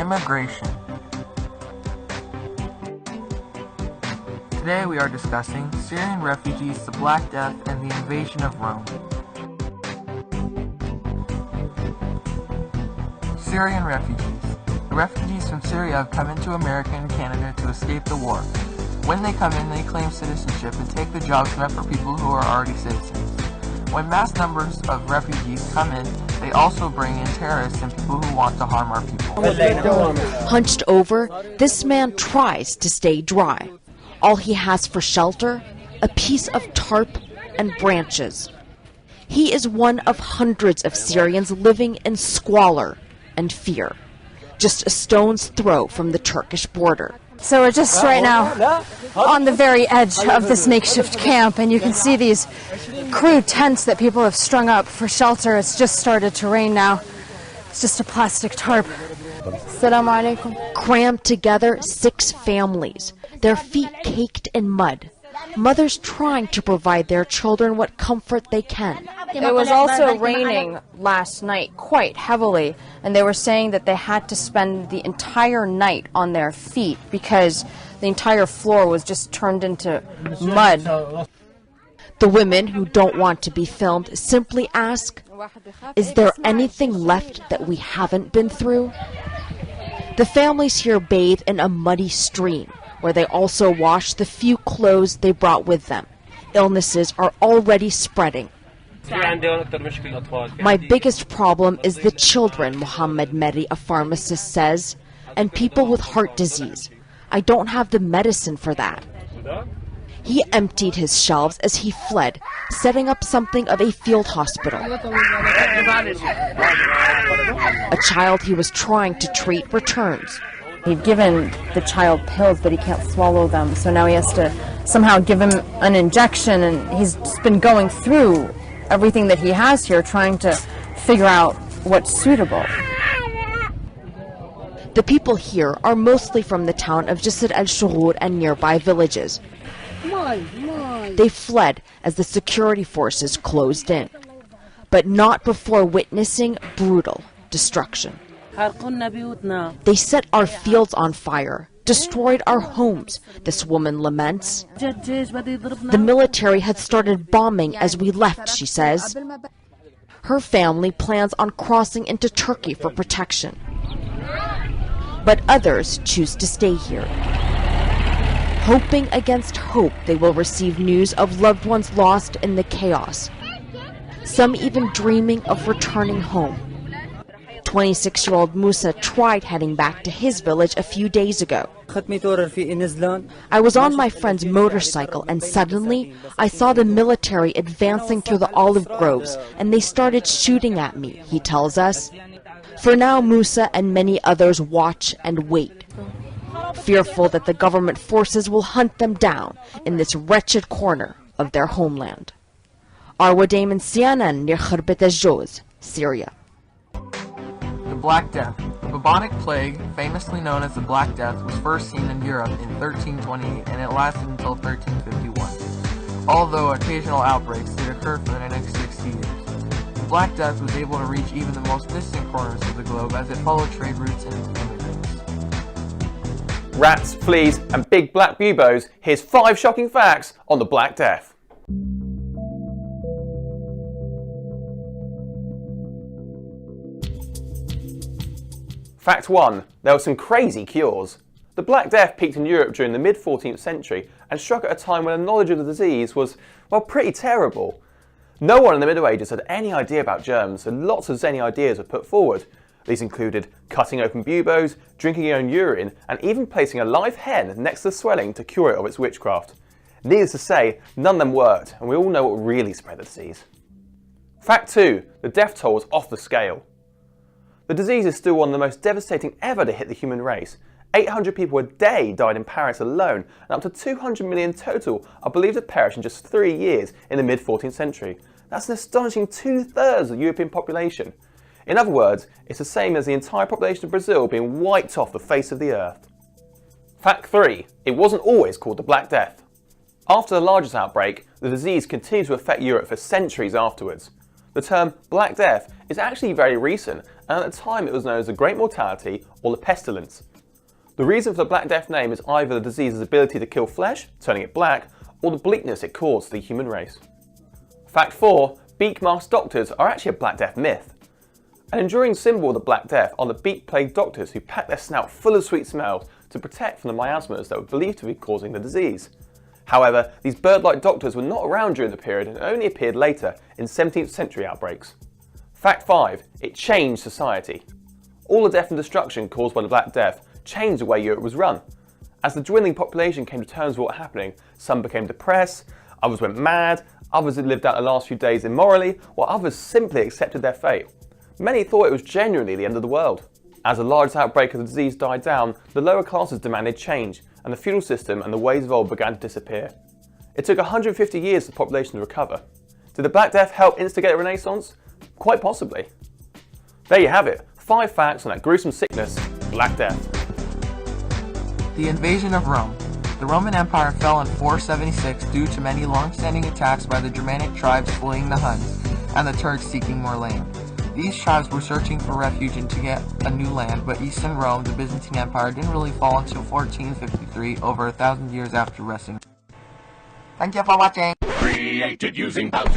Immigration. Today we are discussing Syrian refugees, the Black Death, and the invasion of Rome. Syrian refugees. The refugees from Syria have come into America and Canada to escape the war. When they come in, they claim citizenship and take the jobs meant for people who are already citizens. When mass numbers of refugees come in, they also bring in terrorists and people who want to harm our people. Hunched over, this man tries to stay dry. All he has for shelter, a piece of tarp and branches. He is one of hundreds of Syrians living in squalor and fear, just a stone's throw from the Turkish border. So we're just right now on the very edge of this makeshift camp, and you can see these crude tents that people have strung up for shelter. It's just started to rain now. It's just a plastic tarp. Assalamu alaikum. Crammed together, 6 families, their feet caked in mud. Mothers trying to provide their children what comfort they can. It was also raining last night quite heavily, and they were saying that they had to spend the entire night on their feet because the entire floor was just turned into mud. The women who don't want to be filmed simply ask, is there anything left that we haven't been through? The families here bathe in a muddy stream, where they also wash the few clothes they brought with them. Illnesses are already spreading. My biggest problem is the children, Mohammed Meri, a pharmacist, says, and people with heart disease. I don't have the medicine for that. He emptied his shelves as he fled, setting up something of a field hospital. A child he was trying to treat returns. He'd given the child pills, but he can't swallow them, so now he has to somehow give him an injection, and he's just been going through everything that he has here, trying to figure out what's suitable. The people here are mostly from the town of Jisr al-Shughur and nearby villages. They fled as the security forces closed in, but not before witnessing brutal destruction. They set our fields on fire, destroyed our homes, this woman laments. The military had started bombing as we left, she says. Her family plans on crossing into Turkey for protection. But others choose to stay here, hoping against hope they will receive news of loved ones lost in the chaos. Some even dreaming of returning home. 26-year-old Musa tried heading back to his village a few days ago. I was on my friend's motorcycle and suddenly I saw the military advancing through the olive groves and they started shooting at me, he tells us. For now, Musa and many others watch and wait, fearful that the government forces will hunt them down in this wretched corner of their homeland. Arwa Damon Sianan near Kharbet al-Joz, Syria. The Black Death. The bubonic plague, famously known as the Black Death, was first seen in Europe in 1328 and it lasted until 1351. Although occasional outbreaks did occur for the next 60 years. The Black Death was able to reach even the most distant corners of the globe as it followed trade routes and immigrants. Rats, fleas, and big black buboes, here's 5 shocking facts on the Black Death. Fact 1. There were some crazy cures. The Black Death peaked in Europe during the mid-14th century and struck at a time when the knowledge of the disease was, well, pretty terrible. No one in the Middle Ages had any idea about germs, and lots of zany ideas were put forward. These included cutting open buboes, drinking your own urine, and even placing a live hen next to the swelling to cure it of its witchcraft. Needless to say, none of them worked, and we all know what really spread the disease. Fact 2. The death toll was off the scale. The disease is still one of the most devastating ever to hit the human race. 800 people a day died in Paris alone, and up to 200 million total are believed to perish in just 3 years in the mid-14th century. That's an astonishing 2/3 of the European population. In other words, it's the same as the entire population of Brazil being wiped off the face of the earth. Fact 3. It wasn't always called the Black Death. After the largest outbreak, the disease continued to affect Europe for centuries afterwards. The term Black Death is actually very recent, and at the time it was known as the Great Mortality or the Pestilence. The reason for the Black Death name is either the disease's ability to kill flesh, turning it black, or the bleakness it caused to the human race. Fact 4. Beak-masked doctors are actually a Black Death myth. An enduring symbol of the Black Death are the beak-plagued doctors who pack their snout full of sweet smells to protect from the miasmas that were believed to be causing the disease. However, these bird-like doctors were not around during the period and only appeared later in 17th century outbreaks. Fact 5. It changed society. All the death and destruction caused by the Black Death changed the way Europe was run. As the dwindling population came to terms with what was happening, some became depressed, others went mad, others had lived out the last few days immorally, while others simply accepted their fate. Many thought it was genuinely the end of the world. As the largest outbreak of the disease died down, the lower classes demanded change, and the feudal system and the ways of old began to disappear. It took 150 years for the population to recover. Did the Black Death help instigate a renaissance? Quite possibly. There you have it, 5 facts on that gruesome sickness, Black Death. The invasion of Rome. The Roman Empire fell in 476 due to many long-standing attacks by the Germanic tribes fleeing the Huns, and the Turks seeking more land. These tribes were searching for refuge and to get a new land, but Eastern Rome, the Byzantine Empire, didn't really fall until 1453, over 1,000 years after resting. Thank you for watching! Created using POWTOONS.